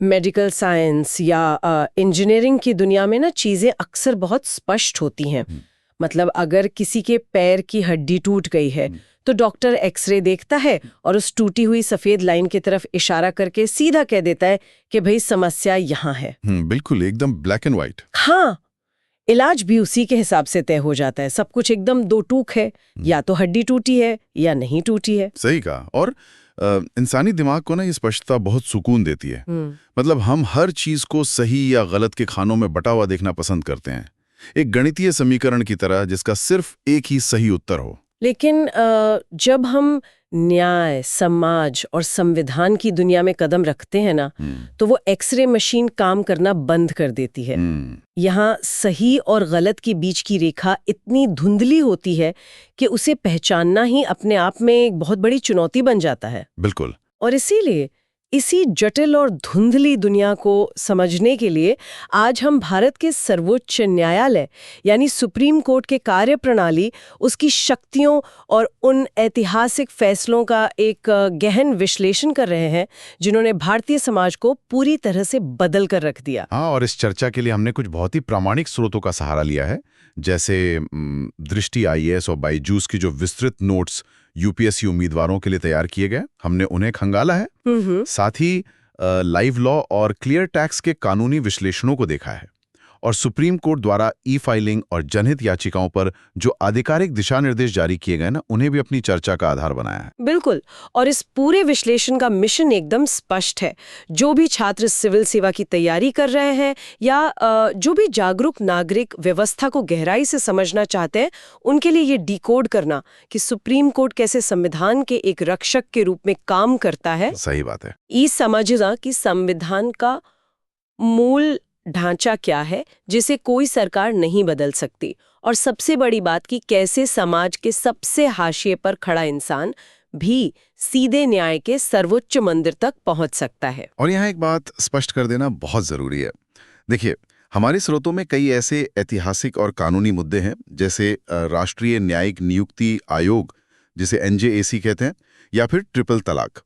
Medical science या engineering की दुनिया में ना चीजें अक्सर बहुत स्पष्ट होती हैं। मतलब अगर किसी के पैर की हड्डी टूट गई है तो डॉक्टर एक्सरे देखता है और उस टूटी हुई सफेद लाइन की तरफ इशारा करके सीधा कह देता है कि भाई समस्या यहाँ है। बिल्कुल, एकदम ब्लैक एंड व्हाइट। हाँ, इलाज भी उसी के हिसाब से तय हो जाता है। सब कुछ एकदम दो टूक है, या तो हड्डी टूटी है या नहीं टूटी है। सही कहा। और इंसानी दिमाग को ना ये स्पष्टता बहुत सुकून देती है। मतलब हम हर चीज को सही या गलत के खानों में बटा हुआ देखना पसंद करते हैं, एक गणितीय समीकरण की तरह जिसका सिर्फ एक ही सही उत्तर हो। लेकिन जब हम न्याय, समाज और संविधान की दुनिया में कदम रखते हैं ना, तो वो एक्सरे मशीन काम करना बंद कर देती है। यहाँ सही और गलत के बीच की रेखा इतनी धुंधली होती है कि उसे पहचानना ही अपने आप में एक बहुत बड़ी चुनौती बन जाता है। बिल्कुल। और इसीलिए इसी जटिल और धुंधली दुनिया को समझने के लिए आज हम भारत के सर्वोच्च न्यायालय यानी सुप्रीम कोर्ट के कार्यप्रणाली, उसकी शक्तियों और उन ऐतिहासिक फैसलों का एक गहन विश्लेषण कर रहे हैं जिन्होंने भारतीय समाज को पूरी तरह से बदल कर रख दिया। हाँ, और इस चर्चा के लिए हमने कुछ बहुत ही प्रामाणिक स्रोतों का सहारा लिया है, जैसे दृष्टि आईएएस और बायजूस की जो विस्तृत नोट्स यूपीएससी उम्मीदवारों के लिए तैयार किए गए, हमने उन्हें खंगाला है। साथ ही लाइव लॉ और क्लियर टैक्स के कानूनी विश्लेषणों को देखा है, और सुप्रीम कोर्ट द्वारा ई फाइलिंग और जनहित याचिकाओं पर जो आधिकारिक दिशा निर्देश जारी किए गए ना, उन्हें भी अपनी चर्चा का आधार बनाया है। बिल्कुल, और इस पूरे विश्लेषण का मिशन एकदम स्पष्ट है। जो भी छात्र सिविल सेवा की तैयारी कर रहे हैं या जो भी जागरूक नागरिक व्यवस्था को गहराई से समझना चाहते हैं, उनके लिए ये डिकोड करना कि सुप्रीम कोर्ट कैसे संविधान के एक रक्षक के रूप में काम करता है। सही बात है। ये समझना कि संविधान का मूल ढांचा क्या है जिसे कोई सरकार नहीं बदल सकती, और सबसे बड़ी बात कि कैसे समाज के सबसे हाशिए पर खड़ा इंसान भी सीधे न्याय के सर्वोच्च मंदिर तक पहुंच सकता है। और यहाँ एक बात स्पष्ट कर देना बहुत जरूरी है। देखिए, हमारे स्रोतों में कई ऐसे ऐतिहासिक और कानूनी मुद्दे हैं, जैसे राष्ट्रीय न्यायिक नियुक्ति आयोग, जिसे एनजेएसी कहते हैं, या फिर ट्रिपल तलाक,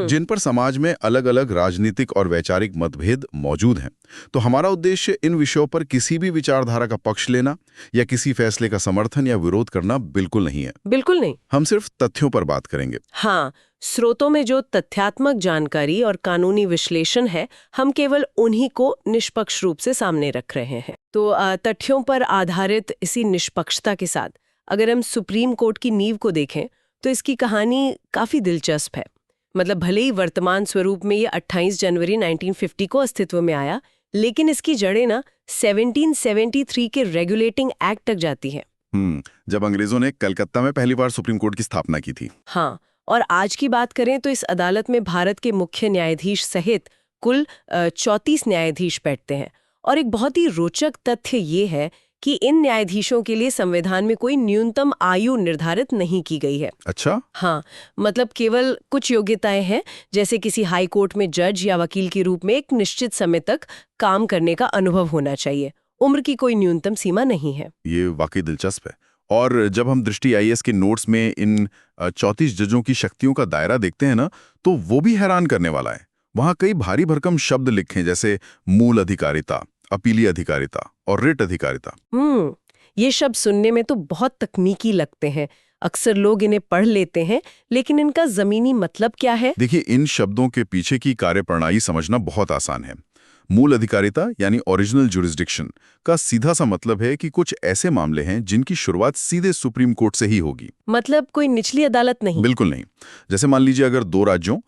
जिन पर समाज में अलग अलग राजनीतिक और वैचारिक मतभेद मौजूद हैं। तो हमारा उद्देश्य इन विषयों पर किसी भी विचारधारा का पक्ष लेना या किसी फैसले का समर्थन या विरोध करना बिल्कुल नहीं है। बिल्कुल नहीं। हम सिर्फ तथ्यों पर बात करेंगे। हाँ, स्रोतों में जो तथ्यात्मक जानकारी और कानूनी विश्लेषण है, हम केवल उन्हीं को निष्पक्ष रूप से सामने रख रहे हैं। तो तथ्यों पर आधारित इसी निष्पक्षता के साथ अगर हम सुप्रीम कोर्ट की नींव को देखें तो इसकी कहानी काफी दिलचस्प है। मतलब भले ही वर्तमान स्वरूप में ये 28 जनवरी 1950 को अस्तित्व में आया, लेकिन इसकी जड़ें ना 1773 के रेगुलेटिंग एक्ट तक जाती हैं। जब अंग्रेजों ने कलकत्ता में पहली बार सुप्रीम कोर्ट की स्थापना की थी। हाँ, और आज की बात करें तो इस अदालत में भारत के मुख्य न्यायाधीश सहित कुल 34 न्यायाधीश बैठते हैं। और एक बहुत ही रोचक तथ्य ये है कि इन न्यायाधीशों के लिए संविधान में कोई न्यूनतम आयु निर्धारित नहीं की गई है। अच्छा? हाँ, मतलब केवल कुछ योग्यताएं हैं, जैसे किसी हाई कोर्ट में जज या वकील के रूप में एक निश्चित समय तक काम करने का अनुभव होना चाहिए। उम्र की कोई न्यूनतम सीमा नहीं है। ये वाकई दिलचस्प है। और जब हम दृष्टि आईएएस के नोट्स में इन 34 जजों की शक्तियों का दायरा देखते हैं ना, तो वो भी हैरान करने वाला है। वहाँ कई भारी भरकम शब्द लिखे, जैसे मूल अधिकारिता, अपीलीय अधिकारिता और रिट अधिकारिता। ये शब्द सुनने में तो बहुत तकनीकी लगते हैं। अक्सर लोग इन्हें पढ़ लेते हैं, लेकिन इनका जमीनी मतलब क्या है? देखिए, इन शब्दों के पीछे की कार्यप्रणाली समझना बहुत आसान है। मूल अधिकारिता यानी ओरिजिनल जुरिस्डिक्शन का सीधा सा मतलब है कि कुछ ऐसे मामले हैं जिनकी शुरुआत सीधे सुप्रीम कोर्ट से ही होगी। मतलब कोई निचली अदालत नहीं? बिल्कुल नहीं। जैसे मान लीजिए अगर दो राज्यों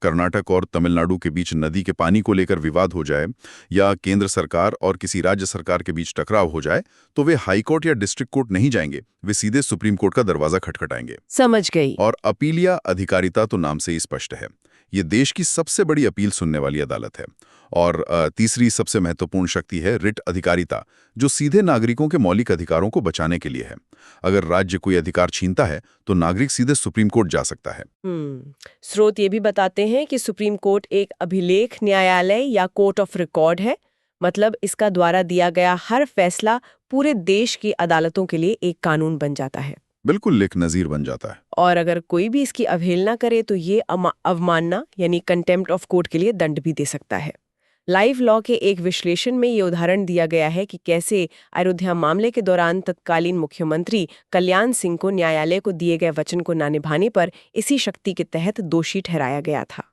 कर्नाटक और तमिलनाडु के बीच नदी के पानी को लेकर विवाद हो जाए, या केंद्र सरकार और किसी राज्य सरकार के बीच टकराव हो जाए, तो वे हाई कोर्ट या डिस्ट्रिक्ट कोर्ट नहीं जाएंगे, वे सीधे सुप्रीम कोर्ट का दरवाजा खटखटाएंगे। समझ गई। और अपीलिया अधिकारिता तो नाम से ही स्पष्ट है, ये देश की सबसे बड़ी अपील सुनने वाली अदालत है। और तीसरी सबसे महत्वपूर्ण शक्ति है रिट अधिकारिता, जो सीधे नागरिकों के मौलिक अधिकारों को बचाने के लिए है। अगर राज्य कोई अधिकार छीनता है तो नागरिक सीधे सुप्रीम कोर्ट जा सकता है। स्रोत ये भी बताते हैं कि सुप्रीम कोर्ट एक अभिलेख न्यायालय या कोर्ट ऑफ रिकॉर्ड है। मतलब इसका द्वारा दिया गया हर फैसला पूरे देश की अदालतों के लिए एक कानून बन जाता है। बिल्कुल लेख नज़ीर बन जाता है। और अगर कोई भी इसकी अवहेलना करे तो ये अवमानना यानी कंटेम्प्ट ऑफ कोर्ट के लिए दंड भी दे सकता है। लाइव लॉ के एक विश्लेषण में ये उदाहरण दिया गया है कि कैसे अयोध्या मामले के दौरान तत्कालीन मुख्यमंत्री कल्याण सिंह को न्यायालय को दिए गए वचन को न निभाने पर इसी शक्ति के तहत दोषी ठहराया गया था।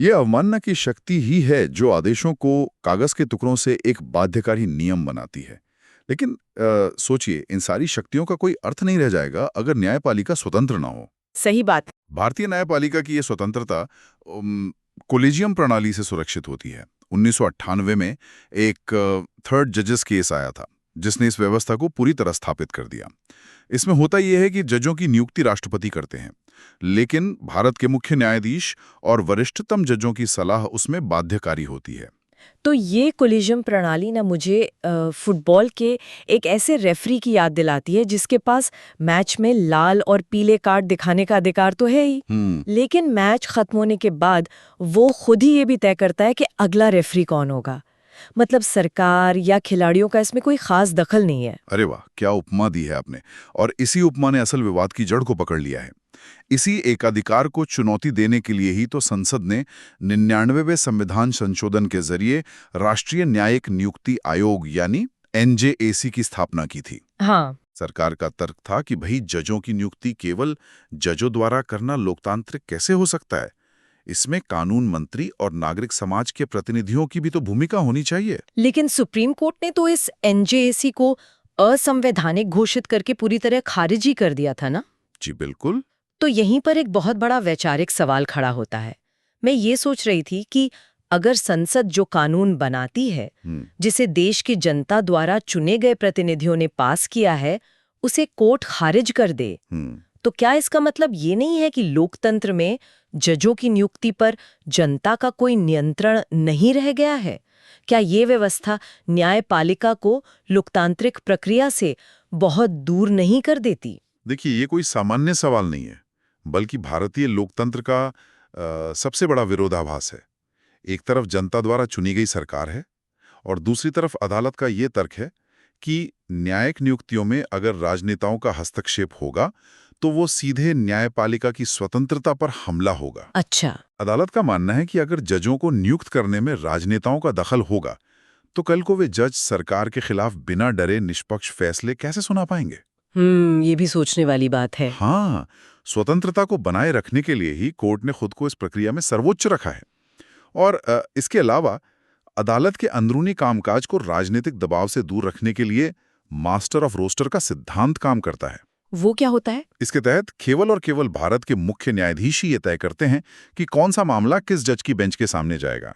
ये अवमानना की शक्ति ही है जो आदेशों को कागज के टुकड़ों से एक बाध्यकारी नियम बनाती है। लेकिन सोचिए, इन सारी शक्तियों का कोई अर्थ नहीं रह जाएगा अगर न्यायपालिका स्वतंत्र ना हो। सही बात। भारतीय न्यायपालिका की ये स्वतंत्रता कोलेजियम प्रणाली से सुरक्षित होती है। 1998 में एक थर्ड जजेस केस आया था जिसने इस व्यवस्था को पूरी तरह स्थापित कर दिया। इसमें होता यह है कि जजों की नियुक्ति राष्ट्रपति करते हैं, लेकिन भारत के मुख्य न्यायाधीश और वरिष्ठतम जजों की सलाह उसमें बाध्यकारी होती है। तो ये कोलिजियम प्रणाली ना मुझे फुटबॉल के एक ऐसे रेफरी की याद दिलाती है जिसके पास मैच में लाल और पीले कार्ड दिखाने का अधिकार तो है ही, लेकिन मैच खत्म होने के बाद वो खुद ही ये भी तय करता है कि अगला रेफरी कौन होगा। मतलब सरकार या खिलाड़ियों का इसमें कोई खास दखल नहीं है। अरे वाह, क्या उपमा दी है आपने। और इसी उपमा ने असल विवाद की जड़ को पकड़ लिया है। इसी एकाधिकार को चुनौती देने के लिए ही तो संसद ने 99वें संविधान संशोधन के जरिए राष्ट्रीय न्यायिक नियुक्ति आयोग यानी NJAC की स्थापना की थी। हाँ। सरकार का तर्क था कि भाई जजों की नियुक्ति केवल जजों द्वारा करना लोकतांत्रिक कैसे हो सकता है, इसमें कानून मंत्री और नागरिक समाज के प्रतिनिधियों की भी तो भूमिका होनी चाहिए। लेकिन सुप्रीम कोर्ट ने तो इस NJAC को असंवैधानिक घोषित करके पूरी तरह खारिज ही कर दिया था ना। जी बिल्कुल। तो यहीं पर एक बहुत बड़ा वैचारिक सवाल खड़ा होता है। मैं ये सोच रही थी कि अगर संसद जो कानून बनाती है, जिसे देश की जनता द्वारा चुने गए प्रतिनिधियों ने पास किया है, उसे कोर्ट खारिज कर दे, तो क्या इसका मतलब ये नहीं है कि लोकतंत्र में जजों की नियुक्ति पर जनता का कोई नियंत्रण नहीं रह गया है? क्या ये व्यवस्था न्यायपालिका को लोकतांत्रिक प्रक्रिया से बहुत दूर नहीं कर देती? देखिए, ये कोई सामान्य सवाल नहीं है, बल्कि भारतीय लोकतंत्र का सबसे बड़ा विरोधाभास है। एक तरफ जनता द्वारा चुनी गई सरकार है और दूसरी तरफ अदालत का ये तर्क है कि न्यायिक नियुक्तियों में अगर राजनेताओं का हस्तक्षेप होगा तो वो सीधे न्यायपालिका की स्वतंत्रता पर हमला होगा। अच्छा। अदालत का मानना है कि अगर जजों को नियुक्त करने में राजनेताओं का दखल होगा तो कल को वे जज सरकार के खिलाफ बिना डरे निष्पक्ष फैसले कैसे सुना पाएंगे? ये भी सोचने वाली बात है। हाँ, स्वतंत्रता को बनाए रखने के लिए ही कोर्ट ने खुद को इस प्रक्रिया में सर्वोच्च रखा है। और इसके अलावा अदालत के अंदरूनी कामकाज को राजनीतिक दबाव से दूर रखने के लिए मास्टर ऑफ रोस्टर का सिद्धांत काम करता है। वो क्या होता है? इसके तहत केवल और केवल भारत के मुख्य न्यायाधीश ही ये तय करते हैं कि कौन सा मामला किस जज की बेंच के सामने जाएगा।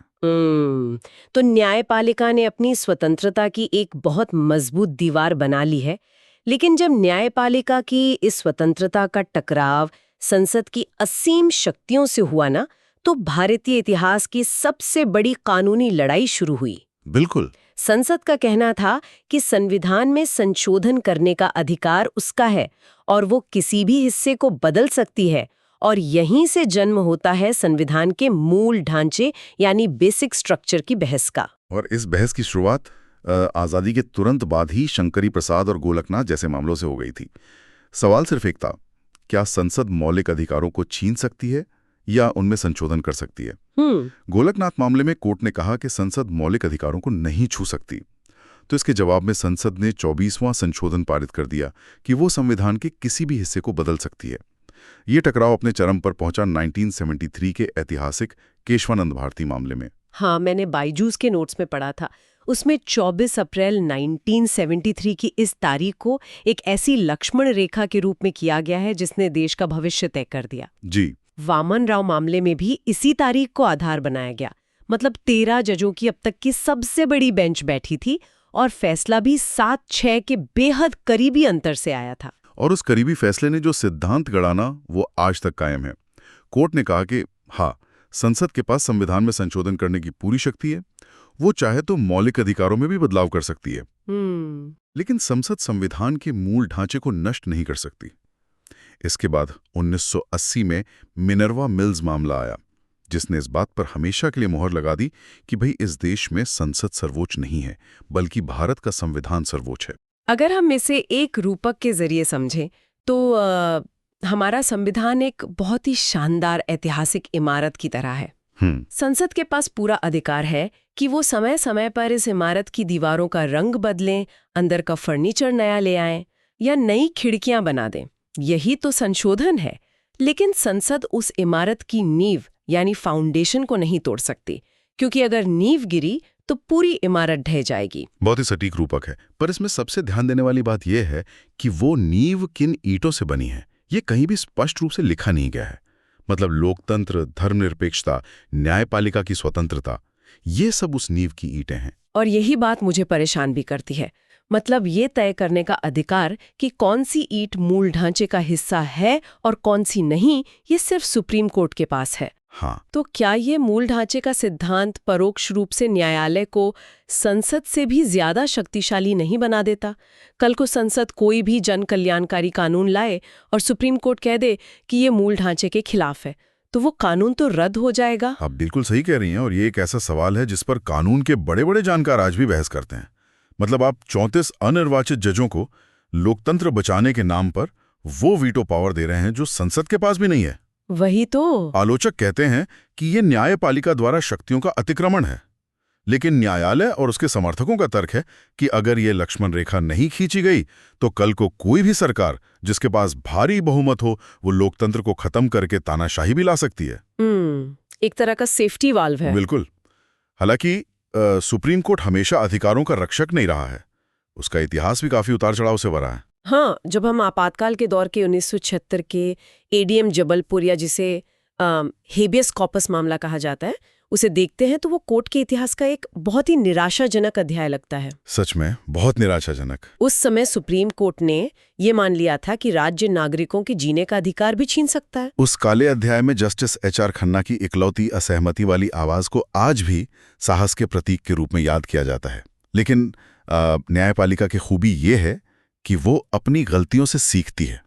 तो न्यायपालिका ने अपनी स्वतंत्रता की एक बहुत मजबूत दीवार बना ली है, लेकिन जब न्यायपालिका की इस स्वतंत्रता का टकराव संसद की असीम शक्तियों से हुआ ना, तो भारतीय इतिहास की सबसे बड़ी कानूनी लड़ाई शुरू हुई। बिल्कुल। संसद का कहना था कि संविधान में संशोधन करने का अधिकार उसका है और वो किसी भी हिस्से को बदल सकती है, और यहीं से जन्म होता है संविधान के मूल ढांचे यानी बेसिक स्ट्रक्चर की बहस का। और इस बहस की शुरुआत आज़ादी के तुरंत बाद ही शंकरी प्रसाद और गोलकनाथ जैसे मामलों से हो गई थी। सवाल सिर्फ एक था, क्या संसद मौलिक अधिकारों को छीन सकती है या उनमें संशोधन कर सकती है? गोलकनाथ मामले में कोर्ट ने कहा कि संसद मौलिक अधिकारों को नहीं छू सकती। तो इसके जवाब में संसद ने 24वां संशोधन पारित कर दिया कि वो संविधान के किसी भी हिस्से को बदल सकती है। ये टकराव अपने चरम पर पहुंचा 1973 के ऐतिहासिक केशवानंद भारती मामले में। हाँ, मैंने बायजूस के नोट्स में पढ़ा था। उसमें 24 अप्रैल 1973 की इस तारीख को एक ऐसी लक्ष्मण रेखा के रूप में किया गया है जिसने देश का भविष्य तय कर दिया। जी। वामन राव मामले में भी इसी तारीख को आधार बनाया गया। मतलब 13 जजों की अब तक की सबसे बड़ी बेंच बैठी थी और फैसला भी 7-6 के बेहद करीबी अंतर से आया था। और उस करीबी फैसले ने जो सिद्धांत गढ़ाना वो आज तक कायम है। कोर्ट ने कहा कि हाँ, संसद के पास संविधान में संशोधन करने की पूरी शक्ति है, वो चाहे तो मौलिक अधिकारों में भी बदलाव कर सकती है। लेकिन संसद संविधान के मूल ढांचे को नष्ट नहीं कर सकती। इसके बाद 1980 में मिनर्वा मिल्स मामला आया, जिसने इस बात पर हमेशा के लिए मोहर लगा दी कि भाई इस देश में संसद सर्वोच्च नहीं है, बल्कि भारत का संविधान सर्वोच्च है। अगर हम इसे एक रूपक के जरिए समझें तो हमारा संविधान एक बहुत ही शानदार ऐतिहासिक इमारत की तरह है। संसद के पास पूरा अधिकार है कि वो समय समय पर इस इमारत की दीवारों का रंग बदलें, अंदर का फर्नीचर नया ले आएं या नई खिड़कियां बना दें। यही तो संशोधन है। लेकिन संसद उस इमारत की नींव यानी फाउंडेशन को नहीं तोड़ सकती, क्योंकि अगर नींव गिरी तो पूरी इमारत ढह जाएगी। बहुत ही सटीक रूपक है, पर इसमें सबसे ध्यान देने वाली बात यह है कि वो नींव किन ईंटों से बनी है, ये कहीं भी स्पष्ट रूप से लिखा नहीं गया है। मतलब लोकतंत्र, धर्मनिरपेक्षता, न्यायपालिका की स्वतंत्रता, ये सब उस नींव की ईंटें हैं। और यही बात मुझे परेशान भी करती है। मतलब ये तय करने का अधिकार कि कौन सी ईंट मूल ढांचे का हिस्सा है और कौन सी नहीं, ये सिर्फ सुप्रीम कोर्ट के पास है। हाँ, तो क्या ये मूल ढांचे का सिद्धांत परोक्ष रूप से न्यायालय को संसद से भी ज्यादा शक्तिशाली नहीं बना देता? कल को संसद कोई भी जन कल्याणकारी कानून लाए और सुप्रीम कोर्ट कह दे कि ये मूल ढांचे के खिलाफ है, तो वो कानून तो रद्द हो जाएगा। आप बिल्कुल सही कह रही हैं, और ये एक ऐसा सवाल है जिस पर कानून के बड़े बड़े जानकार आज भी बहस करते हैं। मतलब आप 34 अनिर्वाचित जजों को लोकतंत्र बचाने के नाम पर वो वीटो पावर दे रहे हैं जो संसद के पास भी नहीं है। वही तो। आलोचक कहते हैं कि ये न्यायपालिका द्वारा शक्तियों का अतिक्रमण है, लेकिन न्यायालय और उसके समर्थकों का तर्क है कि अगर ये लक्ष्मण रेखा नहीं खींची गई तो कल को कोई भी सरकार जिसके पास भारी बहुमत हो वो लोकतंत्र को खत्म करके तानाशाही भी ला सकती है। एक तरह का सेफ्टी वाल्व है। बिल्कुल। हालांकि सुप्रीम कोर्ट हमेशा अधिकारों का रक्षक नहीं रहा है, उसका इतिहास भी काफी उतार चढ़ाव से भरा है। हाँ, जब हम आपातकाल के दौर के 1976 के एडीएम जबलपुर या जिसे हेबियस कॉर्पस मामला कहा जाता है, उसे देखते हैं तो वो कोर्ट के इतिहास का एक बहुत ही निराशाजनक अध्याय लगता है। सच में बहुत निराशाजनक। उस समय सुप्रीम कोर्ट ने ये मान लिया था कि राज्य नागरिकों के जीने का अधिकार भी छीन सकता है। उस काले अध्याय में जस्टिस एचआर खन्ना की इकलौती असहमति वाली आवाज को आज भी साहस के प्रतीक के रूप में याद किया जाता है। लेकिन न्यायपालिका की खूबी ये है कि वो अपनी गलतियों से सीखती है।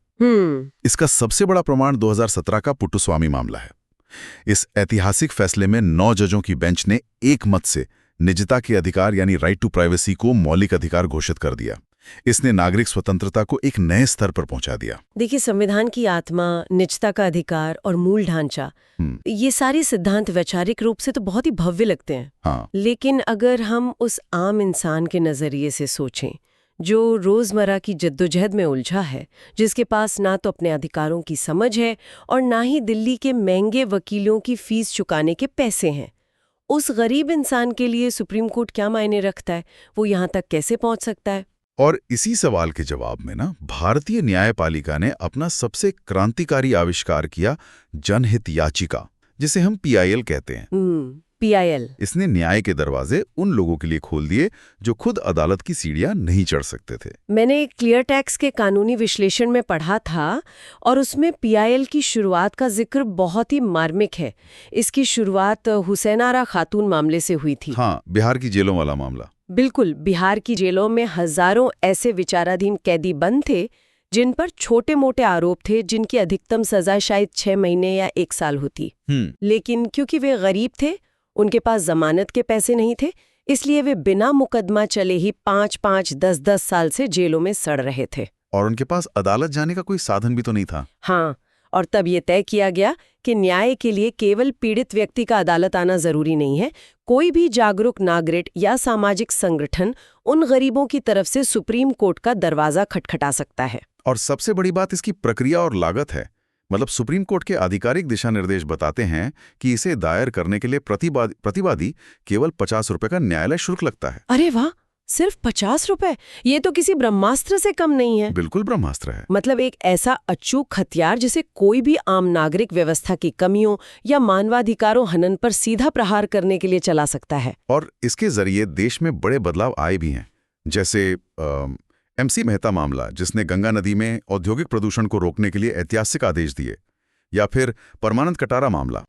इसका सबसे बड़ा प्रमाण 2017 का पुट्टुस्वामी मामला है। इस ऐतिहासिक फैसले में 9 जजों की बेंच ने एक मत से निजता के अधिकार यानी राइट टू प्राइवेसी को मौलिक अधिकार घोषित कर दिया। इसने नागरिक स्वतंत्रता को एक नए स्तर पर पहुंचा दिया। देखिए, संविधान की आत्मा, निजता का अधिकार और मूल ढांचा, ये सारे सिद्धांत वैचारिक रूप से तो बहुत ही भव्य लगते हैं। हाँ। लेकिन अगर हम उस आम इंसान के नजरिए से सोचें जो रोजमर्रा की जद्दोजहद में उलझा है, जिसके पास ना तो अपने अधिकारों की समझ है और ना ही दिल्ली के महंगे वकीलों की फीस चुकाने के पैसे हैं, उस गरीब इंसान के लिए सुप्रीम कोर्ट क्या मायने रखता है? वो यहाँ तक कैसे पहुँच सकता है? और इसी सवाल के जवाब में ना भारतीय न्यायपालिका ने अपना सबसे क्रांतिकारी आविष्कार किया, जनहित याचिका, जिसे हम PIL कहते हैं। PIL। इसने न्याय के दरवाजे उन लोगों के लिए खोल दिए जो खुद अदालत की सीढ़ियां नहीं चढ़ सकते थे। मैंने क्लियर टैक्स के कानूनी विश्लेषण में पढ़ा था और उसमें PIL की शुरुआत का जिक्र बहुत ही मार्मिक है। इसकी शुरुआत हुसैन आरा खातून मामले से हुई थी। हाँ, बिहार की जेलों वाला मामला। बिल्कुल। बिहार की जेलों में हजारों ऐसे विचाराधीन कैदी बंद थे जिन पर छोटे मोटे आरोप थे, जिनकी अधिकतम सजा शायद 6 महीने या 1 साल होती। लेकिन क्योंकि वे गरीब थे, उनके पास जमानत के पैसे नहीं थे, इसलिए वे बिना मुकदमा चले ही 5-5, 10-10 साल से जेलों में सड़ रहे थे। और उनके पास अदालत जाने का कोई साधन भी तो नहीं था। हाँ, और तब ये तय किया गया कि न्याय के लिए केवल पीड़ित व्यक्ति का अदालत आना जरूरी नहीं है। कोई भी जागरूक नागरिक या सामाजिक संगठन उन गरीबों की तरफ से सुप्रीम कोर्ट का दरवाजा खटखटा सकता है। और सबसे बड़ी बात इसकी प्रक्रिया और लागत है। मतलब सुप्रीम कोर्ट के आधिकारिक दिशा निर्देश बताते हैं कि इसे दायर करने के लिए प्रतिवादी केवल 50 रुपए का न्यायालय शुल्क लगता है। अरे वाह, सिर्फ 50 रुपए? ये तो किसी ब्रह्मास्त्र से कम नहीं है। बिल्कुल ब्रह्मास्त्र है। मतलब एक ऐसा अचूक हथियार जिसे कोई भी आम नागरिक व्यवस्था की कमियों या मानवाधिकारों हनन पर सीधा प्रहार करने के लिए चला सकता है। और इसके जरिए देश में बड़े बदलाव आए भी हैं, जैसे MC मेहता मामला, जिसने गंगा नदी में औद्योगिक प्रदूषण को रोकने के लिए ऐतिहासिक आदेश दिए, या फिर परमानंद कटारा मामला,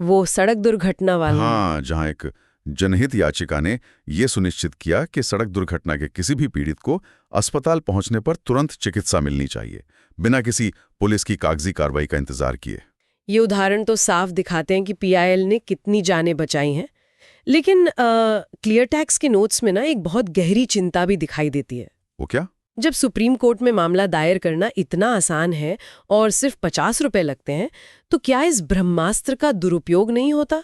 वो सड़क दुर्घटना वाला। हाँ, जहां एक जनहित याचिका ने यह सुनिश्चित किया कि सड़क दुर्घटना के किसी भी पीड़ित को अस्पताल पहुंचने पर तुरंत चिकित्सा मिलनी चाहिए, बिना किसी पुलिस की कागजी कार्रवाई का इंतजार किए। ये उदाहरण तो साफ दिखाते हैं कि PIL ने कितनी जानें बचाई हैं। लेकिन क्लियर टैक्स के नोट्स में ना एक बहुत गहरी चिंता भी दिखाई देती है। वो क्या? जब सुप्रीम कोर्ट में मामला दायर करना इतना आसान है और सिर्फ 50 रुपए लगते हैं, तो क्या इस ब्रह्मास्त्र का दुरुपयोग नहीं होता?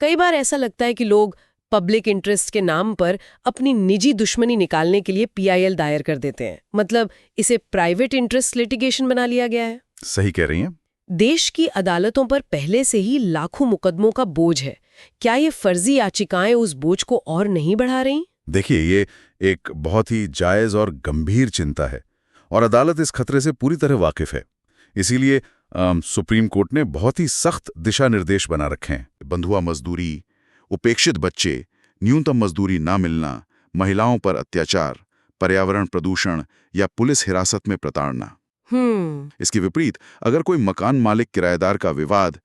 कई बार ऐसा लगता है कि लोग पब्लिक इंटरेस्ट के नाम पर अपनी निजी दुश्मनी निकालने के लिए PIL दायर कर देते हैं। मतलब इसे प्राइवेट इंटरेस्ट लिटिगेशन बना लिया गया है। सही कह रही हैं। देश की अदालतों पर पहले से ही लाखों मुकदमों का बोझ है। क्या ये फर्जी याचिकाएं उस बोझ को और नहीं बढ़ा रही? देखिए, ये एक बहुत ही जायज और गंभीर चिंता है और अदालत इस खतरे से पूरी तरह वाकिफ है। इसीलिए सुप्रीम कोर्ट ने बहुत ही सख्त दिशा निर्देश बना रखे हैं। बंधुआ मजदूरी, उपेक्षित बच्चे, न्यूनतम मजदूरी ना मिलना, महिलाओं पर अत्याचार, पर्यावरण प्रदूषण या पुलिस हिरासत में प्रताड़ना। इसके विपरीत अगर कोई मकान मालिक किराएदार का विवाद,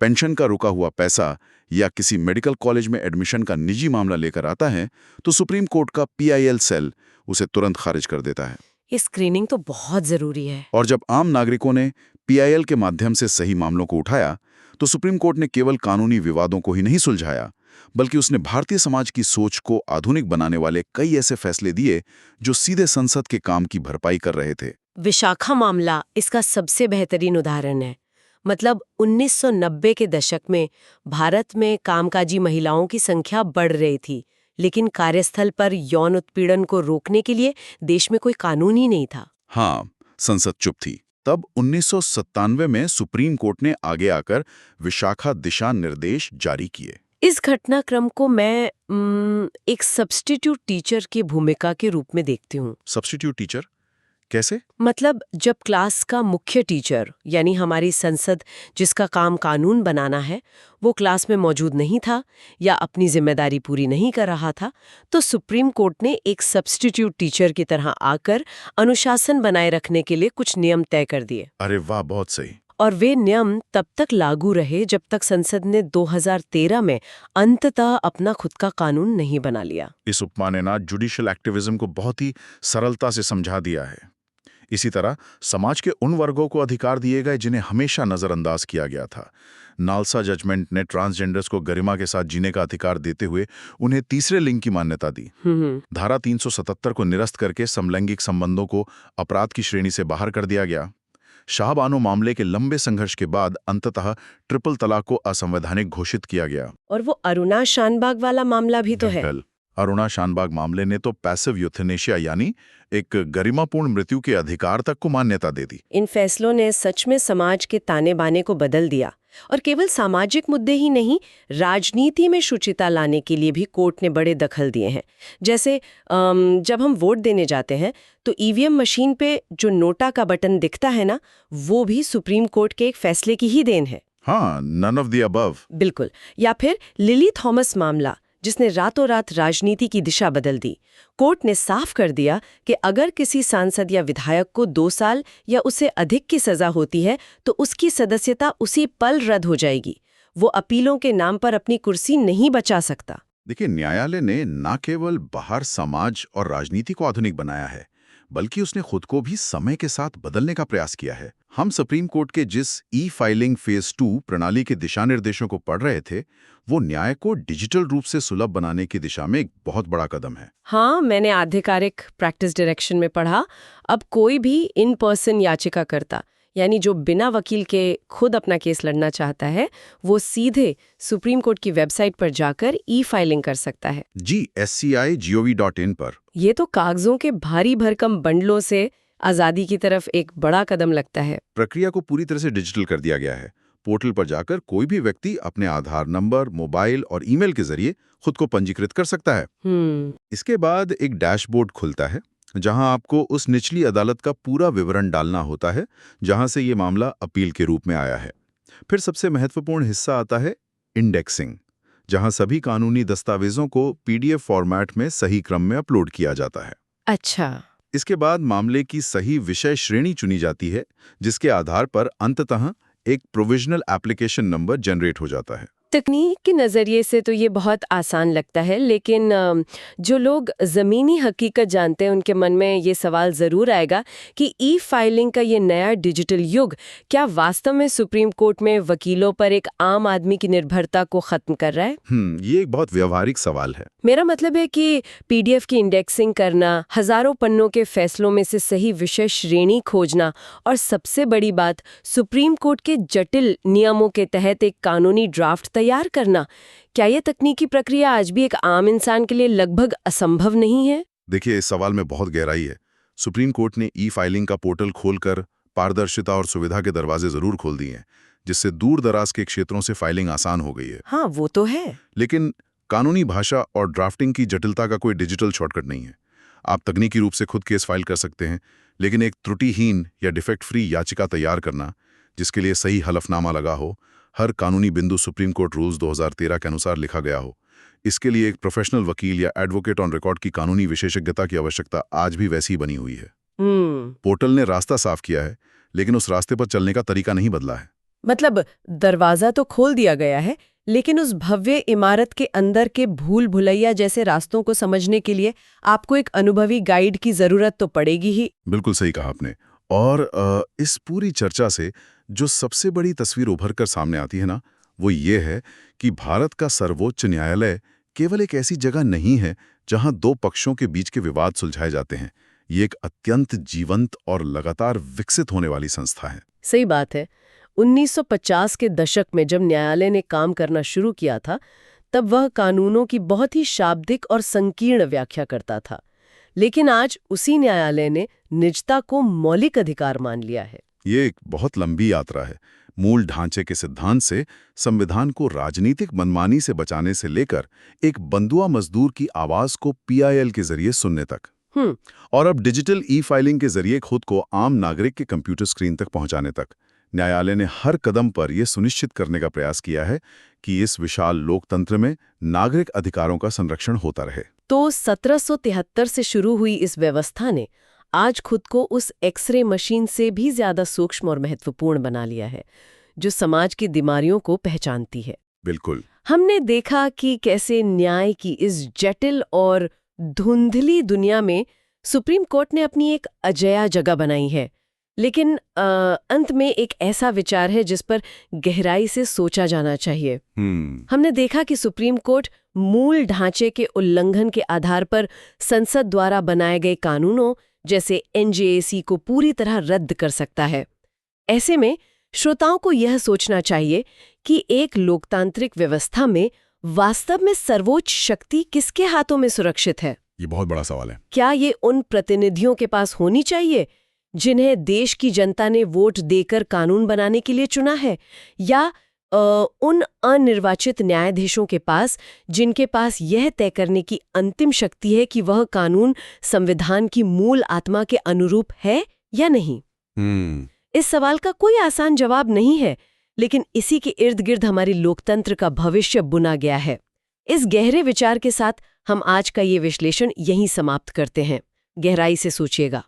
पेंशन का रुका हुआ पैसा या किसी मेडिकल कॉलेज में एडमिशन का निजी मामला लेकर आता है, तो सुप्रीम कोर्ट का PIL सेल उसे तुरंत खारिज कर देता है। ये स्क्रीनिंग तो बहुत जरूरी है। और जब आम नागरिकों ने PIL के माध्यम से सही मामलों को उठाया, तो सुप्रीम कोर्ट ने केवल कानूनी विवादों को ही नहीं सुलझाया, बल्कि उसने भारतीय समाज की सोच को आधुनिक बनाने वाले कई ऐसे फैसले दिए जो सीधे संसद के काम की भरपाई कर रहे थे। विशाखा मामला इसका सबसे बेहतरीन उदाहरण है। मतलब 1990 के दशक में भारत में कामकाजी महिलाओं की संख्या बढ़ रही थी, लेकिन कार्यस्थल पर यौन उत्पीड़न को रोकने के लिए देश में कोई कानून ही नहीं था। हाँ, संसद चुप थी। तब 1997 में सुप्रीम कोर्ट ने आगे आकर विशाखा दिशा निर्देश जारी किए। इस घटनाक्रम को मैं एक सब्स्टिट्यूट टीचर की भूमिका के रूप में देखती हूँ। सब्स्टिट्यूट टीचर कैसे? मतलब जब क्लास का मुख्य टीचर यानी हमारी संसद, जिसका काम कानून बनाना है, वो क्लास में मौजूद नहीं था या अपनी जिम्मेदारी पूरी नहीं कर रहा था, तो सुप्रीम कोर्ट ने एक सब्स्टिट्यूट टीचर की तरह आकर अनुशासन बनाए रखने के लिए कुछ नियम तय कर दिए। अरे वाह, बहुत सही। और वे नियम तब तक लागू रहे जब तक संसद ने 2013 में अंततः अपना खुद का कानून नहीं बना लिया। इस उपमा ने ना जुडिशियल एक्टिविज्म को बहुत ही सरलता से समझा दिया है। इसी तरह समाज के उन वर्गों को अधिकार दिए गए जिन्हें हमेशा नजरअंदाज किया गया था। नालसा जजमेंट ने ट्रांसजेंडर्स को गरिमा के साथ जीने का अधिकार देते हुए उन्हें तीसरे लिंग की मान्यता दी। धारा 377 को निरस्त करके समलैंगिक संबंधों को अपराध की श्रेणी से बाहर कर दिया गया। शाहबानो मामले के लंबे संघर्ष के बाद अंततः ट्रिपल तलाक को असंवैधानिक घोषित किया गया। और वो अरुणा शानबाग वाला मामला भी तो है। अरुणा शानबाग मामले ने तो पैसिव यूथेनेशिया यानी एक गरिमापूर्ण मृत्यु के अधिकार तक को मान्यता दे दी। इन फैसलों ने सच में समाज के ताने बाने को बदल दिया और केवल सामाजिक मुद्दे ही नहीं, राजनीति में शुचिता लाने के लिए भी कोर्ट ने बड़े दखल दिए हैं। जैसे जब हम वोट देने जाते हैं तो EVM मशीन पे जो नोटा का बटन दिखता है ना, वो भी सुप्रीम कोर्ट के एक फैसले की ही देन है। हाँ, नन ऑफ द अबव। बिल्कुल। या फिर लिली थॉमस मामला, जिसने रातों रात राजनीति की दिशा बदल दी। कोर्ट ने साफ कर दिया कि अगर किसी सांसद या विधायक को 2 साल या उससे अधिक की सजा होती है तो उसकी सदस्यता उसी पल रद्द हो जाएगी। वो अपीलों के नाम पर अपनी कुर्सी नहीं बचा सकता। देखिए, न्यायालय ने न केवल बाहर समाज और राजनीति को आधुनिक बनाया है, बल्कि उसने खुद को भी समय के साथ बदलने का प्रयास किया है। हम सुप्रीम कोर्ट के जिस फाइलिंग फेज 2 प्रणाली के दिशा निर्देशों को पढ़ रहे थे, वो न्याय को डिजिटल रूप से सुलभ बनाने की दिशा में एक बहुत बड़ा कदम है। हाँ, मैंने आधिकारिक प्रैक्टिस डायरेक्शन में पढ़ा। अब कोई भी इन पर्सन याचिकाकर्ता, यानी जो बिना वकील के खुद अपना केस लड़ना चाहता है, वो सीधे सुप्रीम कोर्ट की वेबसाइट पर जाकर फाइलिंग कर सकता है। जी, sci.gov.in पर। ये तो कागजों के भारी भरकम बंडलों से आजादी की तरफ एक बड़ा कदम लगता है। प्रक्रिया को पूरी तरह से डिजिटल कर दिया गया है। पोर्टल पर जाकर कोई भी व्यक्ति अपने आधार नंबर, मोबाइल और ईमेल के जरिए खुद को पंजीकृत कर सकता है। इसके बाद एक डैशबोर्ड खुलता है, जहां आपको उस निचली अदालत का पूरा विवरण डालना होता है जहां से ये मामला अपील के रूप में आया है। फिर सबसे महत्वपूर्ण हिस्सा आता है इंडेक्सिंग, जहां सभी कानूनी दस्तावेजों को PDF फॉर्मेट में सही क्रम में अपलोड किया जाता है। अच्छा। इसके बाद मामले की सही विषय श्रेणी चुनी जाती है, जिसके आधार पर अंततः एक प्रोविजनल एप्लीकेशन नंबर जनरेट हो जाता है। तकनीक के नज़रिए से तो ये बहुत आसान लगता है, लेकिन जो लोग ज़मीनी हकीकत जानते हैं उनके मन में ये सवाल ज़रूर आएगा कि ई फाइलिंग का ये नया डिजिटल युग क्या वास्तव में सुप्रीम कोर्ट में वकीलों पर एक आम आदमी की निर्भरता को ख़त्म कर रहा है? ये एक बहुत व्यवहारिक सवाल है। मेरा मतलब है कि पीडीएफ की इंडेक्सिंग करना, हज़ारों पन्नों के फैसलों में से सही विषय श्रेणी खोजना और सबसे बड़ी बात सुप्रीम कोर्ट के जटिल नियमों के तहत एक कानूनी ड्राफ्ट तैयार करना, क्या ये तकनीकी प्रक्रिया आज भी एक आम इंसान के लिए लगभग असंभव नहीं है? देखिए, इस सवाल में बहुत गहराई है। सुप्रीम कोर्ट ने ई फाइलिंग का पोर्टल खोलकर पारदर्शिता और सुविधा के दरवाजे जरूर खोल दिए हैं, जिससे दूर दराज के क्षेत्रों से फाइलिंग आसान हो गई है। हाँ, वो तो है। लेकिन कानूनी भाषा और ड्राफ्टिंग की जटिलता का कोई डिजिटल शॉर्टकट नहीं है। आप तकनीकी रूप से खुद केस फाइल कर सकते हैं, लेकिन एक त्रुटिहीन या डिफेक्ट फ्री याचिका तैयार करना, जिसके लिए सही हलफनामा लगा हो, हर कानूनी बिंदु सुप्रीम कोर्ट रूल्स 2013 के अनुसार लिखा गया हो, इसके लिए एक प्रोफेशनल वकील या एडवोकेट ऑन रिकॉर्ड की कानूनी विशेषज्ञता की आवश्यकता आज भी वैसी ही बनी हुई है। पोर्टल ने रास्ता साफ किया है, लेकिन उस रास्ते पर चलने का तरीका नहीं बदला है। मतलब दरवाजा तो खोल दिया गया है, लेकिन उस भव्य इमारत के अंदर के भूल भुलैया जैसे रास्तों को समझने के लिए आपको एक अनुभवी गाइड की जरूरत तो पड़ेगी ही। बिल्कुल सही कहा आपने। और इस पूरी चर्चा से जो सबसे बड़ी तस्वीर उभर कर सामने आती है ना, वो ये है कि भारत का सर्वोच्च न्यायालय केवल एक ऐसी जगह नहीं है जहां दो पक्षों के बीच के विवाद सुलझाए जाते हैं। ये एक अत्यंत जीवंत और लगातार विकसित होने वाली संस्था है। सही बात है। 1950 के दशक में जब न्यायालय ने काम करना शुरू किया था, तब वह कानूनों की बहुत ही शाब्दिक और संकीर्ण व्याख्या करता था। लेकिन आज उसी न्यायालय ने निजता को मौलिक अधिकार मान लिया है। ये एक बहुत लंबी यात्रा है। मूल ढांचे के सिद्धांत से संविधान को राजनीतिक मनमानी से बचाने से लेकर एक बंधुआ मजदूर की आवाज को पीआईएल के जरिए सुनने तक, और अब डिजिटल ई फाइलिंग के जरिए खुद को आम नागरिक के कंप्यूटर स्क्रीन तक पहुंचाने तक, न्यायालय ने हर कदम पर यह सुनिश्चित करने का प्रयास किया है कि इस विशाल लोकतंत्र में नागरिक अधिकारों का संरक्षण होता रहे। तो 1773 से शुरू हुई इस व्यवस्था ने आज खुद को उस एक्सरे मशीन से भी ज्यादा सूक्ष्म और महत्वपूर्ण बना लिया है, जो समाज की बीमारियों को पहचानती है। बिल्कुल। हमने देखा कि कैसे न्याय की इस जटिल और धुंधली दुनिया में सुप्रीम कोर्ट ने अपनी एक अजेय जगह बनाई है। लेकिन अंत में एक ऐसा विचार है जिस पर गहराई से सोचा जाना चाहिए। हमने देखा कि सुप्रीम कोर्ट मूल ढांचे के उल्लंघन के आधार पर संसद द्वारा बनाए गए कानूनों जैसे एनजेएसी को पूरी तरह रद्द कर सकता है। ऐसे में श्रोताओं को यह सोचना चाहिए कि एक लोकतांत्रिक व्यवस्था में वास्तव में सर्वोच्च शक्ति किसके हाथों में सुरक्षित है? ये बहुत बड़ा सवाल है। क्या ये उन प्रतिनिधियों के पास होनी चाहिए जिन्हें देश की जनता ने वोट देकर कानून बनाने के लिए चुना है, या उन अनिर्वाचित न्यायाधीशों के पास जिनके पास यह तय करने की अंतिम शक्ति है कि वह कानून संविधान की मूल आत्मा के अनुरूप है या नहीं? इस सवाल का कोई आसान जवाब नहीं है, लेकिन इसी के इर्द गिर्द हमारी लोकतंत्र का भविष्य बुना गया है। इस गहरे विचार के साथ हम आज का ये विश्लेषण यहीं समाप्त करते हैं। गहराई से सोचिएगा।